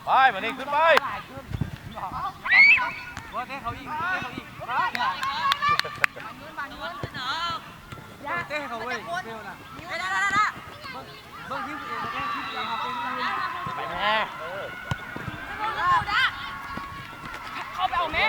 ไปมานี่ขึ้นไปว่าเต้เขาอีกเต้เขาเว้ยเต้าน่ะเบิ้งที่เองเต้ที่เองครับไปแม่เข้าไปเอาแม่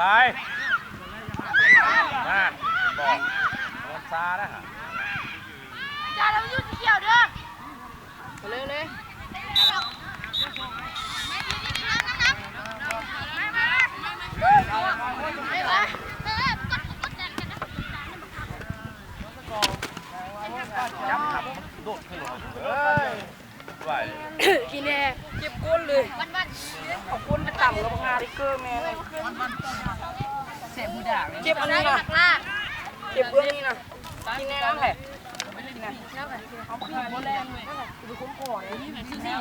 ไรนั่นบอกโดนซานะฮะอย่าเรายุ่งเกี่ยวเด้อเร็วเลยจับครับโดดขึ้นลงเฮ้ยไหวกินแน่เจ็บก้นเลยขอบคุณไปต่ำกับงาดิเกอร์แม่เสียผู้ด่าเจ็บอันนี้นะเจ็บเรื่องนี้นะกินแน่แหละเอาขึ้นบนแรงเลยดูคุ้มก่อนนี่แบบซื้อแน่